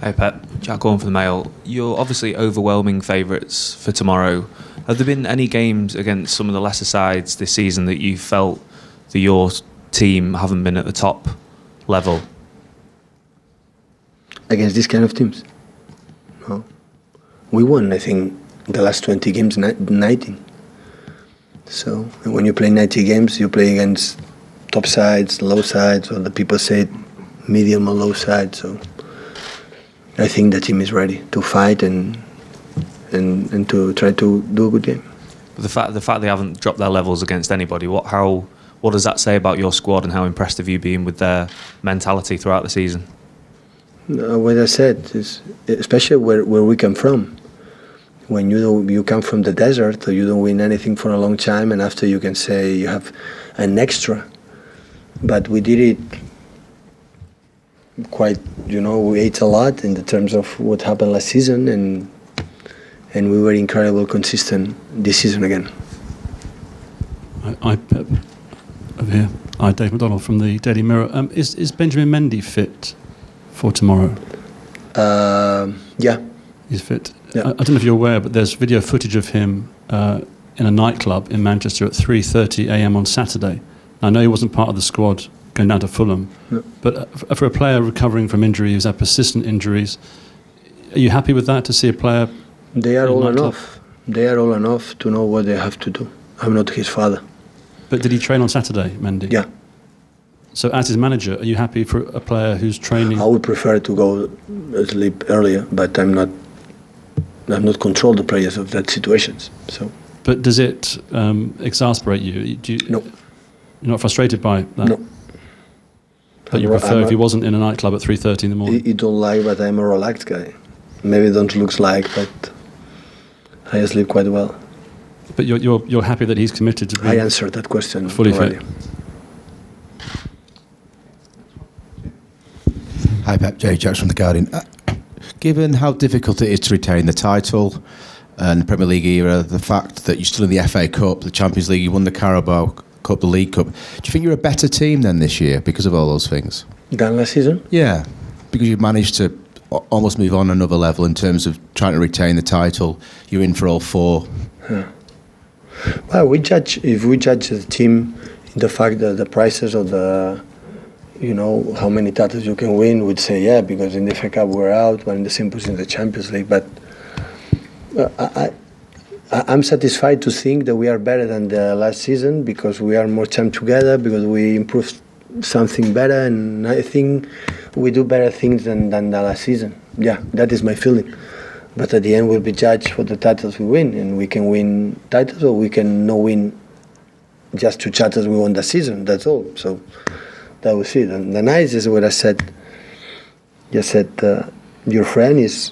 Hey Pep, Jack Gorn for the Mail. You're obviously overwhelming favourites for tomorrow. Have there been any games against some of the lesser sides this season that you felt that your team haven't been at the top level? Against these kind of teams? No. We won, I think, the last 20 games, 19. So when you play 90 games, you play against top sides, low sides, or the people say medium or low sides. So I think the team is ready to fight and to try to do a good game. The fact they haven't dropped their levels against anybody, what does that say about your squad and how impressed have you been with their mentality throughout the season? What I said is, especially where we come from. When you come from the desert, you don't win anything for a long time, and after you can say you have an extra. But we did it quite, we ate a lot in the terms of what happened last season, and we were incredibly consistent this season again. Pep, over here. Hi, Dave McDonald from the Daily Mirror. Is Benjamin Mendy fit for tomorrow? Yeah. He's fit. Yeah. I don't know if you're aware, but there's video footage of him in a nightclub in Manchester at 3:30 a.m. on Saturday. I know he wasn't part of the squad going down to Fulham, but for a player recovering from injury who's had persistent injuries, are you happy with that, to see a player? They are all enough. They are all enough to know what they have to do. I'm not his father. But did he train on Saturday, Mendy? Yeah. So as his manager, are you happy for a player who's training? I would prefer to go sleep earlier, but I'm not control the players of that situations. So. But does it exasperate you? No. You're not frustrated by that? No. But you prefer if he wasn't in a nightclub at 3:30 in the morning? You don't like, but I'm a relaxed guy. Maybe it don't look like, but I sleep quite well. But you're happy that he's committed to being... I answered that question fully already. fit. Hi Pep, Jay Jacks from The Guardian. Given how difficult it is to retain the title and the Premier League era, the fact that you're still in the FA Cup, the Champions League, you won the Carabao Cup, the League Cup, do you think you're a better team than this year because of all those things? Than last season? Yeah, because you've managed to almost move on another level in terms of trying to retain the title. You're in for all four. Yeah. Well, if we judge the team in the fact that the prices of the, how many titles you can win, we'd say yeah, because in the FA Cup we're out, we're in the same position in the Champions League. But I'm satisfied to think that we are better than the last season because we are more time together, because we improved something better, and I think we do better things than the last season. Yeah, that is my feeling. But at the end, we'll be judged for the titles we win, and we can win titles or we can not win just 2 titles we won that season. That's all. So that was it. And the nice is what I said. You said your friend is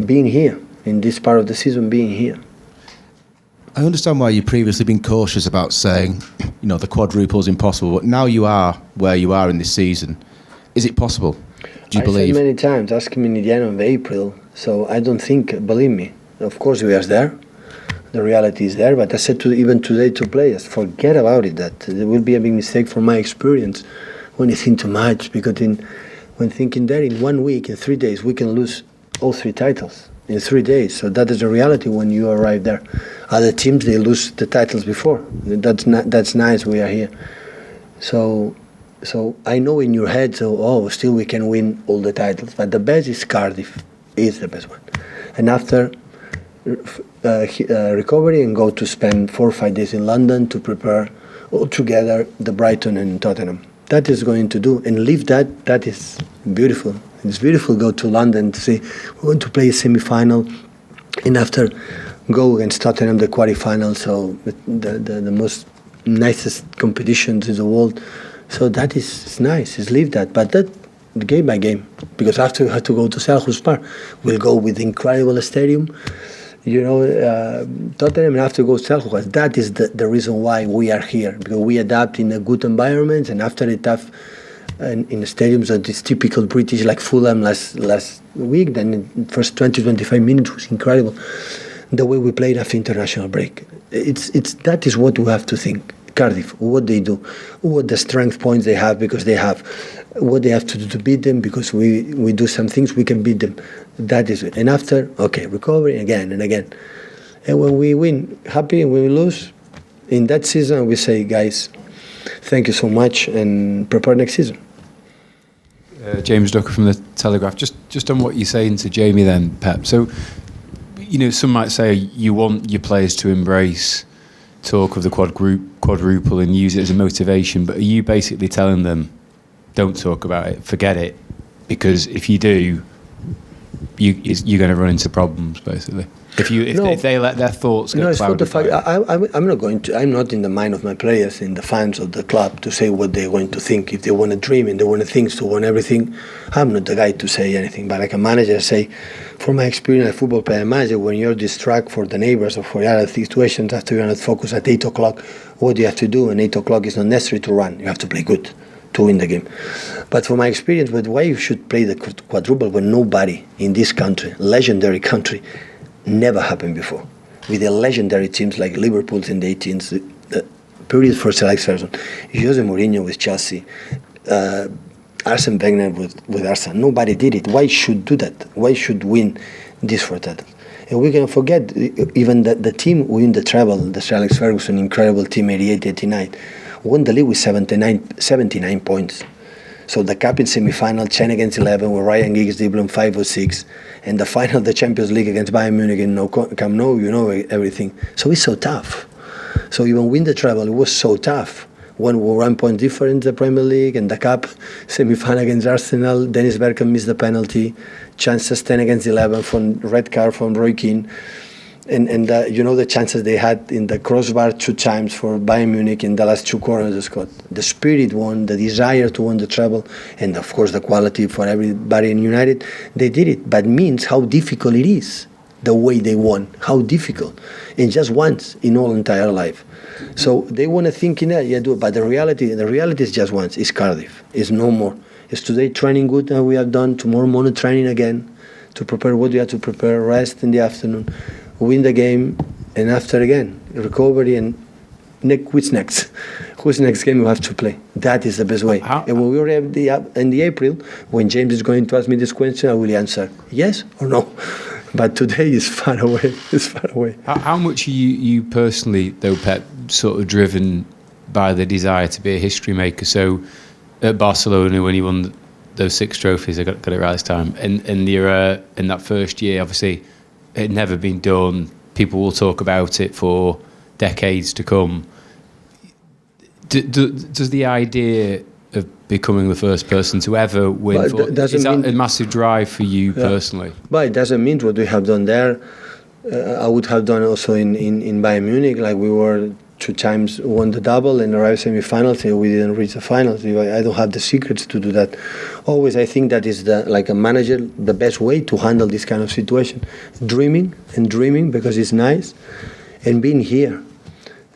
being here in this part of the season, being here. I understand why you've previously been cautious about saying, the quadruple is impossible, but now you are where you are in this season. Is it possible? Do you believe? I said many times, ask me in the end of April, so I don't think, believe me, of course we are there, the reality is there, but I said even today to players, forget about it, that it will be a big mistake from my experience when you think too much, because when thinking there in 1 week, in 3 days, we can lose all 3 titles in 3 days, so that is the reality when you arrive there. Other teams, they lose the titles before. That's nice, we are here. So I know in your head, still we can win all the titles, but the best is Cardiff, is the best one. And after recovery and go to spend 4 or 5 days in London to prepare all together the Brighton and Tottenham. That is going to do, and leave that is beautiful. It's beautiful to go to London to say, we want to play a semi-final, and after go against Tottenham, the quarterfinal, so the most nicest competitions in the world. So that is nice, is leave that. But that game by game, because after we have to go to Selhurst Park, we'll go with the incredible stadium, Tottenham, and after go to Selhurst. That is the reason why we are here, because we adapt in a good environment, and after a tough in stadiums that is typical British, like Fulham last week, then the first 20-25 minutes was incredible. The way we played after international break. It's that is what we have to think. Cardiff, what they do, what the strength points they have, because they have what they have to do to beat them, because we do some things we can beat them. That is it. And after, okay, recovery again and again. And when we win, happy, and when we lose, in that season we say, guys, thank you so much, and prepare next season. James Ducker from the Telegraph. Just on what you're saying to Jamie then, Pep. So, some might say you want your players to embrace talk of the quadruple and use it as a motivation, but are you basically telling them, don't talk about it, forget it, because if you do, you're going to run into problems, basically? If they let their thoughts get it's not the clouded fact. I'm not in the mind of my players, in the fans of the club, to say what they're going to think. If they want to dream and they want to think, to want everything, I'm not the guy to say anything. But like a manager, say, from my experience as a football player and manager, when you're distracted for the neighbors or for other situations, after you're not focused at 8 o'clock, what do you have to do? And 8 o'clock is not necessary to run. You have to play good to win the game. But from my experience, with why you should play the quadruple when nobody in this country, legendary country, never happened before. With the legendary teams like Liverpool's in the 18s, the period for Sir Alex Ferguson, Jose Mourinho with Chelsea, Arsene Wenger with Arsenal. Nobody did it. Why should do that? Why should win this for titles? And we can forget, even the team win the treble, the Sir Alex Ferguson incredible team, 88-89, won the league with 79 points. So the cup in semi-final, 10 against 11, where Ryan Giggs dribbled 5 or 6, and the final of the Champions League against Bayern Munich in Camp Nou, everything. So it's so tough. So even win the treble, it was so tough. 1 point difference the Premier League, and the cup semi-final against Arsenal. Dennis Bergkamp missed the penalty. Chances 10 against 11 from red card from Roy Keane. And the chances they had in the crossbar 2 times for Bayern Munich in the last 2 corners they scored. The spirit won, the desire to win the treble, and of course the quality for everybody in United. They did it, but means how difficult it is, the way they won, how difficult, and just once in all entire life. So they want to think in that, do it, but the reality is just once. It's Cardiff. It's no more. It's today training good that we have done. Tomorrow morning training again to prepare what we have to prepare. Rest in the afternoon. Win the game, and after again recovery, and who's next? Who's next game we have to play? That is the best way. And when we are in the April, when James is going to ask me this question, I will answer yes or no. But today is far away. It's far away. How much are you personally, though, Pep, sort of driven by the desire to be a history maker? So at Barcelona, when you won those 6 trophies, I got it right this time, and in that first year, obviously, it had never been done. People will talk about it for decades to come. Does the idea of becoming the first person to ever win, is that a massive drive for you personally? But it doesn't mean what we have done there. I would have done also in Bayern Munich, like we were 2 times won the double and arrived semi-finals, and we didn't reach the finals. I don't have the secrets to do that. Always, I think that is like a manager, the best way to handle this kind of situation. Dreaming because it's nice, and being here.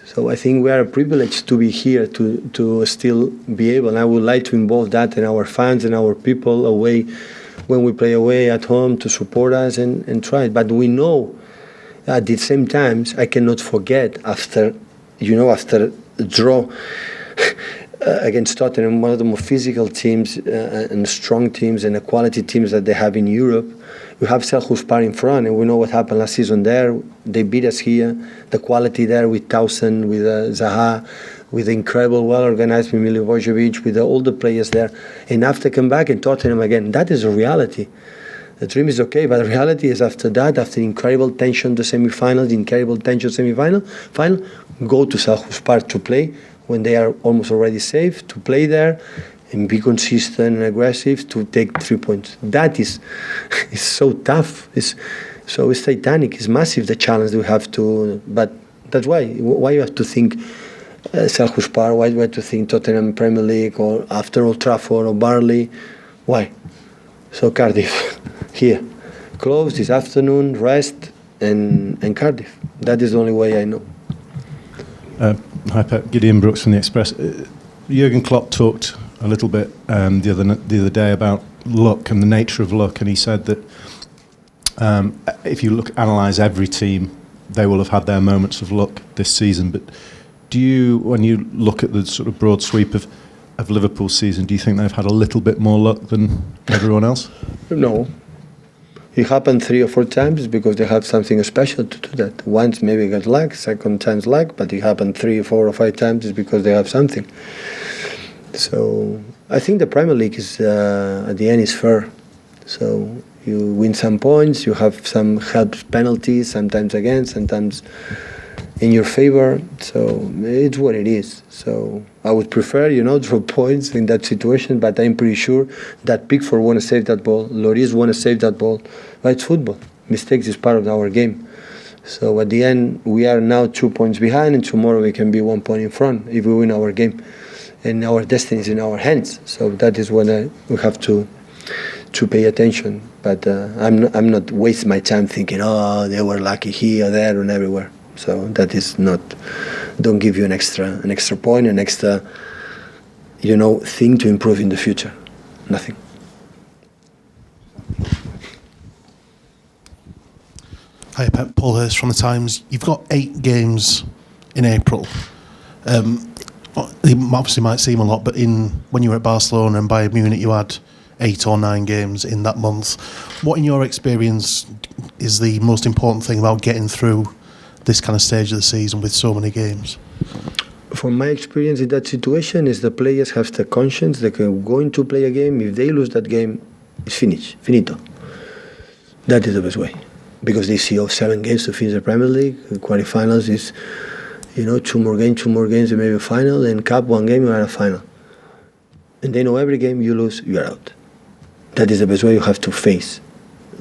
So I think we are privileged to be here, to still be able. And I would like to involve that in our fans and our people away, when we play away at home, to support us and try it. But we know at the same time, I cannot forget after a draw against Tottenham, one of the more physical teams and strong teams and the quality teams that they have in Europe. We have Selhurspar in front, and we know what happened last season there. They beat us here. The quality there with Towson, with Zaha, with the incredible, well-organized Milivojevic, with all the players there. And after come back in Tottenham again, that is a reality. The dream is okay, but the reality is after that, after incredible tension, the semi-finals, final, go to Selhurspar to play when they are almost already safe, to play there and be consistent and aggressive to take 3 points. That is so tough. It's titanic. It's massive, the challenge we have to. But that's why you have to think Selhurspar, why do you have to think Tottenham Premier League or after Old Trafford or Barley? Why? So Cardiff, here. Close this afternoon, rest, and Cardiff. That is the only way I know. Hi Pep, Gideon Brooks from The Express. Jurgen Klopp talked a little bit the other day about luck and the nature of luck, and he said that if you analyse every team they will have had their moments of luck this season. But do you, when you look at the sort of broad sweep of Liverpool's season, do you think they've had a little bit more luck than everyone else? No. It happened 3 or 4 times because they have something special to do that. Once maybe got luck, second time's luck, but it happened 3 or 4 or 5 times is because they have something. So I think the Premier League is at the end is fair. So you win some points, you have some help penalties, sometimes against, sometimes in your favor. So it's what it is. So I would prefer, draw points in that situation, but I'm pretty sure that Pickford want to save that ball, Lloris want to save that ball. But it's football. Mistakes is part of our game. So at the end, we are now 2 points behind, and tomorrow we can be 1 point in front if we win our game. And our destiny is in our hands. So that is when we have to pay attention. But I'm not waste my time thinking, they were lucky here, there, and everywhere. So that is not. Don't give you an extra point, an extra, thing to improve in the future. Nothing. Hi, Pep. Paul Hurst from The Times. You've got 8 games in April. It obviously might seem a lot, but when you were at Barcelona and Bayern Munich, you had 8 or 9 games in that month. What, in your experience, is the most important thing about getting through this kind of stage of the season with so many games? From my experience in that situation is the players have the conscience they can go into play a game. If they lose that game, it's finito. That is the best way. Because they see 7 games to finish the Premier League. The quarterfinals is, 2 more games, and maybe a final. And Cup, 1 game, you are a final. And they know every game you lose, you are out. That is the best way you have to face.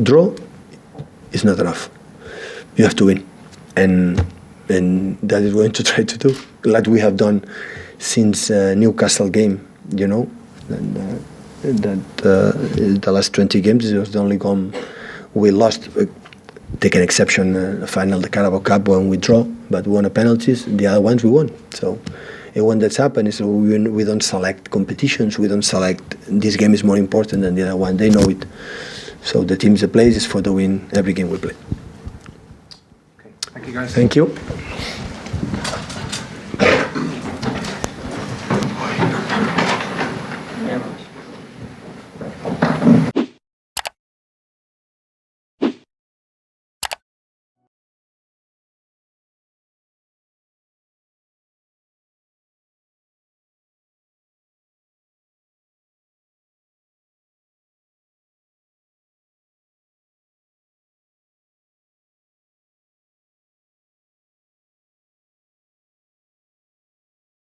Draw is not enough. You have to win. And that is what we're going to try to do, like we have done since Newcastle game, And the last 20 games, it was the only game we lost. Take an exception, the final, the Carabao Cup, when we draw, but we won the penalties. The other ones we won. So, and when that's happened, is we don't select competitions. We don't select this game is more important than the other one. They know it. So the teams that plays is for the win every game we play. Okay. Thank you, guys. Thank you.